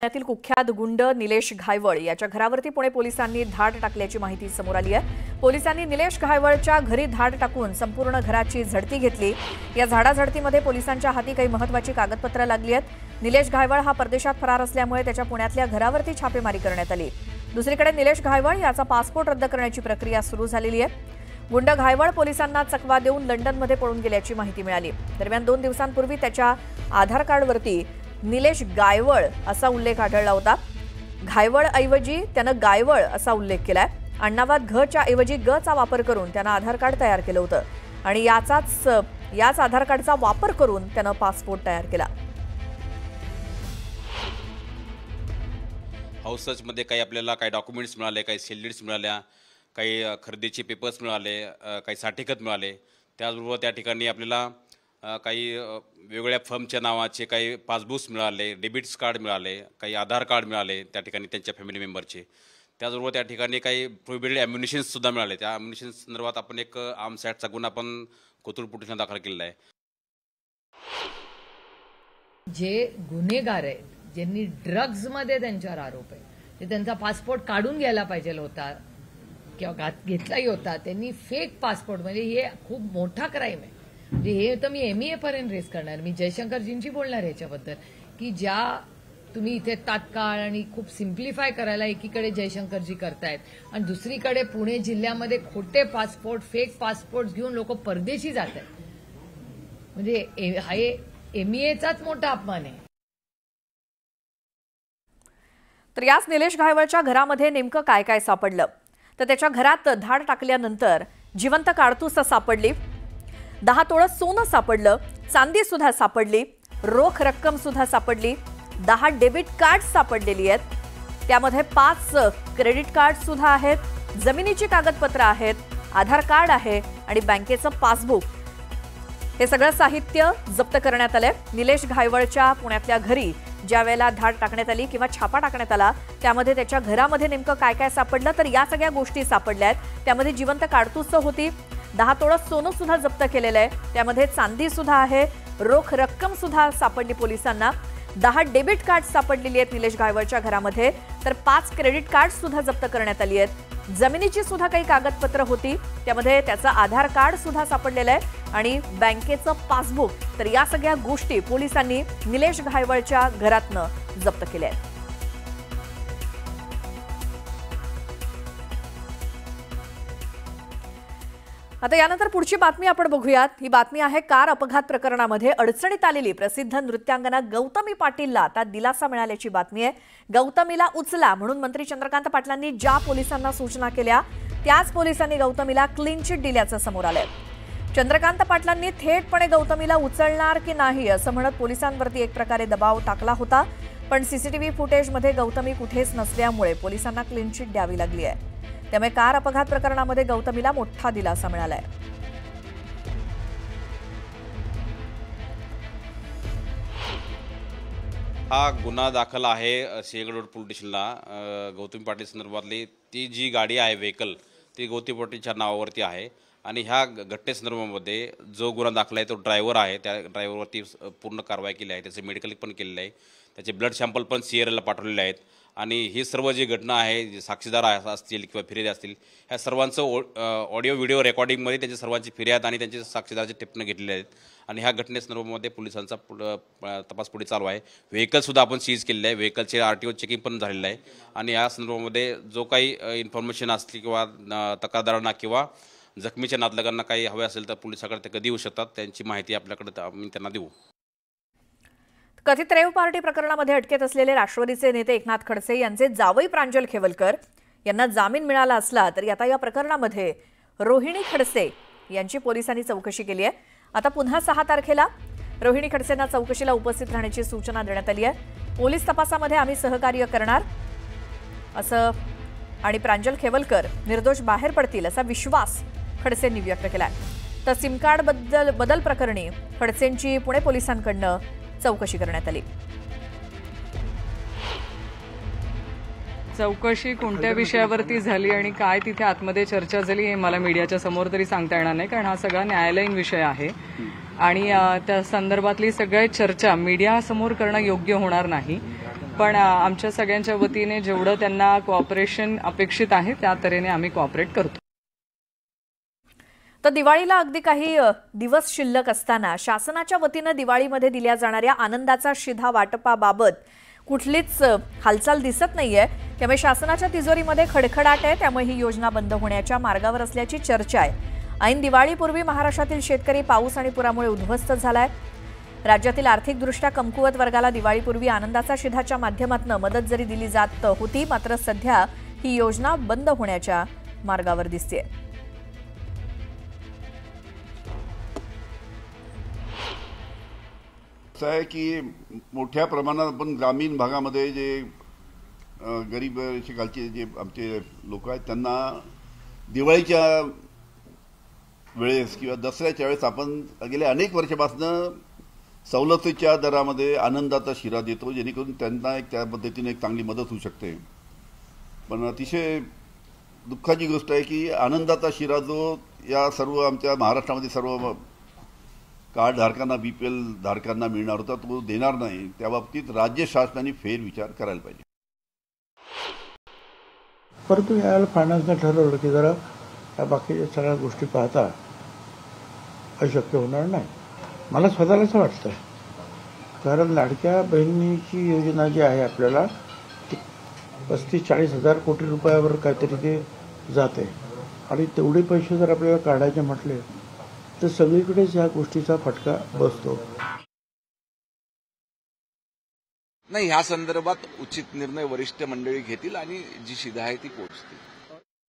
पुण्यातील कुख्यात गुंड निलेश घायवळ याच्या घरावरती पुणे पोलिसांनी धाड टाकल्याची माहिती समोर आली आहे। पोलिसांनी निलेश घायवळच्या घरी धाड टाकून संपूर्ण घराची झडती घेतली। या झाडाझडतीमध्ये पोलिसांच्या हाती काही महत्त्वाची कागदपत्रे लागली आहेत। निलेश घायवळ हा परदेशात फरार असल्यामुळे त्याच्या पुण्यातल्या घरावरती छापेमारी करण्यात आली। दुसरीकडे निलेश घायवळ याचा पासपोर्ट रद्द करण्याची प्रक्रिया सुरू झालेली आहे। गुंड घायवळ पोलिसांना चकवा देऊन लंडनमध्ये पळून गेल्याची माहिती मिळाली। दरम्यान 2 दिवसांपूर्वी त्याच्या आधार कार्डवरती निलेश गायवळ असा उल्लेख आढळला होता। घायवळ ऐवजी त्यानं गायवळ असा उल्लेख केलाय। आडनावात घच्या ऐवजी गचा वापर करून त्यानं आधार कार्ड तयार केलं होतं आणि याच आधार कार्डचा वापर करून त्यानं पासपोर्ट तयार केला। हाऊस सर्चमध्ये काही आपल्याला काही डॉक्युमेंट्स मिळाले, काही सेल डीड्स मिळाल्या, काही खरेदीचे पेपर्स मिळाले, काही साठेखत मिळाले। त्याचबरोबर त्या ठिकाणी आपल्याला काही वेगवेगळ्या फर्मच्या नावाचे काही पासबुक्स मिळाले, डेबिट्स कार्ड मिळाले, काही आधार कार्ड मिळाले त्या ठिकाणी त्यांच्या फॅमिली मेंबरचे। त्याचबरोबर त्या ठिकाणी काही प्रोहिबिटेड ॲम्युनिशन्ससुद्धा मिळाले। त्या ॲम्युनिशन संदर्भात आपण एक आर्म्स ॲक्टचा गुन्हा पण कोथरूड पोलिसांनी दाखल केलेला आहे। जे गुन्हेगार आहेत, ज्यांनी ड्रग्जमध्ये त्यांच्यावर आरोप आहे, ते त्यांचा पासपोर्ट काढून घ्यायला पाहिजे होता किंवा घेतलाही होता, त्यांनी फेक पासपोर्ट, म्हणजे हे खूप मोठा क्राईम आहे। म्हणजे हे तर मी MEA पर्यंत रेस करणार, मी जयशंकरजींशी बोलणार याच्याबद्दल की ज्या तुम्ही इथे तात्काळ आणि खूप सिम्प्लिफाय करायला एकीकडे जयशंकरजी करतायत आणि दुसरीकडे पुणे जिल्ह्यामध्ये खोटे पासपोर्ट, फेक पासपोर्ट घेऊन लोक परदेशी जात आहेत। म्हणजे हा MEAचाच मोठा अपमान आहे। तर याच निलेश घायवळच्या घरामध्ये नेमकं काय काय सापडलं तर त्याच्या घरात धाड टाकल्यानंतर जिवंत काडतूस सापडली, 10 तोळं सोनं सापडलं, चांदी सुद्धा सापडली, रोख रक्कम सुद्धा सापडली, 10 डेबिट कार्ड सापडलेली आहेत। त्यामध्ये 5 क्रेडिट कार्ड सुद्धा आहेत, जमिनीची कागदपत्र आहेत, आधार कार्ड आहे आणि बँकेचं पासबुक। हे सगळं साहित्य जप्त करण्यात आलंय। निलेश घायवळच्या पुण्यातल्या घरी ज्या वेळेला धाड टाकण्यात आली किंवा छापा टाकण्यात आला त्यामध्ये त्याच्या घरामध्ये नेमकं काय काय सापडलं तर या सगळ्या गोष्टी सापडल्या आहेत। त्यामध्ये जिवंत काडतूस होती, 10 तोळं सोनं सुद्धा जप्त केलेलं आहे, त्यामध्ये चांदी सुद्धा आहे, रोख रक्कम सुद्धा सापडली पोलिसांना, 10 डेबिट कार्ड सापडलेली आहेत निलेश घायवळच्या घरामध्ये, तर 5 क्रेडिट कार्ड सुद्धा जप्त करण्यात आली आहेत। जमिनीची सुद्धा काही कागदपत्र होती, त्यामध्ये त्याचं आधार कार्ड सुद्धा सापडलेलं आहे आणि बँकेचं पासबुक। तर या सगळ्या गोष्टी पोलिसांनी निलेश घायवळच्या घरातनं जप्त केल्या आहेत। आता यानंतर पुढची बातमी आपण बघूयात। ही बातमी आहे कार अपघात प्रकरणामध्ये अडचणीत आलेली प्रसिद्ध नृत्यांगना गौतमी पाटीलला आता दिलासा मिळाल्याची बातमी आहे। गौतमीला उचला म्हणून मंत्री चंद्रकांत पाटलांनी ज्या पोलिसांना सूचना केल्या त्याच पोलिसांनी गौतमीला क्लीन चिट दिल्याचं समोर आलंय। चंद्रकांत पाटलांनी थेटपणे गौतमीला उचलणार की नाही असं म्हणत पोलिसांवरती एक प्रकारे दबाव टाकला होता, पण CCTV फुटेजमध्ये गौतमी कुठेच नसल्यामुळे पोलिसांना क्लीन चिट द्यावी लागली आहे। त्यामुळे कार अपघात प्रकरणामध्ये गौतमीला मोठा दिलासा मिळालाय। हा गुन्हा दाखल आहे सिंहगड रोड पोलीस स्टेशनला। गौतमी पाटील संदर्भातली ती जी गाडी आहे, व्हेकल, ती गौतमी पाटीलच्या नावावरती आहे आणि ह्या घटनेसंदर्भामध्ये जो गुन्हा दाखला आहे तो ड्रायव्हर आहे, त्या ड्रायव्हरवरती पूर्ण कारवाई केली आहे, त्याचे मेडिकल पण केलेलं आहे, त्याचे ब्लड सॅम्पल पण CRLला पाठवलेले आहेत आणि ही सर्व जी घटना आहे, जे साक्षीदार असतील किंवा फिर्यादी असतील, ह्या सर्वांचं ऑडिओ व्हिडिओ रेकॉर्डिंगमध्ये त्यांच्या सर्वांची फिर्याद आणि त्यांचे साक्षीदाराचे टिप्पणी घेतलेले आहेत आणि ह्या घटनेसंदर्भामध्ये पोलिसांचा तपास पुढे चालू आहे। व्हेकलसुद्धा आपण सीज केलेलं आहे, व्हेकलचे RTO चेकिंग पण झालेलं आहे आणि या संदर्भामध्ये जो काही इन्फॉर्मेशन असतील किंवा तक्रारदारांना किंवा जखमीच्या नातलगांना काही हवे असेल तर पोलिसांकडे ते कधी येऊ शकतात, त्यांची माहिती आपल्याकडे आम्ही त्यांना देऊ। कथित रेव पार्टी प्रकरणामध्ये अटकेत असलेले राष्ट्रवादीचे नेते एकनाथ खडसे यांचे जावई प्रांजल खेवलकर यांना जामीन मिळाला असला तरी आता या प्रकरणामध्ये रोहिणी खडसे यांची पोलिसांनी चौकशी केली आहे। आता पुन्हा 6 तारखेला रोहिणी खडसेंना चौकशीला उपस्थित राहण्याची सूचना देण्यात आली आहे। पोलीस तपासामध्ये आम्ही सहकार्य करणार असं आणि प्रांजल खेवलकर निर्दोष बाहेर पडतील असा विश्वास खडसेंनी व्यक्त केलाय। तर सिम कार्ड बदल प्रकरणी खडसेंची पुणे पोलिसांकडून चौकशी करण्यात आली। चौकशी कोणत्या विषयावरती झाली आणि काय तिथे आतमध्ये चर्चा झाली हे मला मीडियाच्या समोर तरी सांगता येणार नाही, कारण हा सगळा न्यायालयीन विषय आहे आणि त्या संदर्भातली सगळी चर्चा मीडियासमोर करणं योग्य होणार नाही। पण आमच्या सगळ्यांच्या वतीने जेवढं त्यांना कोऑपरेशन अपेक्षित आहे त्या तऱ्हेने आम्ही कोऑपरेट करतो. तर दिवाळीला अगदी काही दिवस शिल्लक असताना शासनाच्या वतीनं दिवाळीमध्ये दिल्या जाणाऱ्या आनंदाचा शिधा वाटपाबाबत कुठलीच हालचाल दिसत नाहीये. त्यामुळे शासनाच्या तिजोरीमध्ये खडखडाट आहे. त्यामुळे ही योजना बंद होण्याच्या मार्गावर असल्याची चर्चा आहे. ऐन दिवाळीपूर्वी महाराष्ट्रातील शेतकरी पाऊस आणि पुरामुळे उद्ध्वस्त झालाय. राज्यातील आर्थिकदृष्ट्या कमकुवत वर्गाला दिवाळीपूर्वी आनंदाचा शिधाच्या माध्यमातून मदत जरी दिली जात होती, मात्र सध्या ही योजना बंद होण्याच्या मार्गावर दिसतेय. असं आहे की मोठ्या प्रमाणात आपण ग्रामीण भागामध्ये जे गरीब खालचे जे आमचे लोक आहेत त्यांना दिवाळीच्या वेळेस किंवा दसऱ्याच्या वेळेस आपण गेल्या अनेक वर्षापासून सवलतीच्या दरामध्ये आनंदाचा शिरा देतो, जेणेकरून त्यांना एक त्या पद्धतीने एक चांगली मदत होऊ शकते. पण अतिशय दुःखाची गोष्ट आहे की आनंदाचा शिरा जो या सर्व आमच्या महाराष्ट्रामध्ये सर्व कार्ड धारकांना बीपीएल धारकांना मिळणार होता तो देणार नाही. त्या बाबतीत राज्य शासनाने फेरविचार करायला पाहिजे. परंतु यावेळेला फायनान्सने ठरवलं की जरा या बाकीच्या सगळ्या गोष्टी पाहता अशक्य होणार नाही. मला स्वतःला असं वाटतं, कारण लाडक्या बहिणीची योजना जी आहे आपल्याला 35-40 हजार कोटी रुपयावर काहीतरी ते जाते आणि तेवढे पैसे जर आपल्याला काढायचे म्हटले तर सगळीकडेच या गोष्टीचा फटका बसतो. नाही, ह्या संदर्भात उचित निर्णय वरिष्ठ मंडळी घेतील आणि जी शिधा आहे ती पोहोचतील.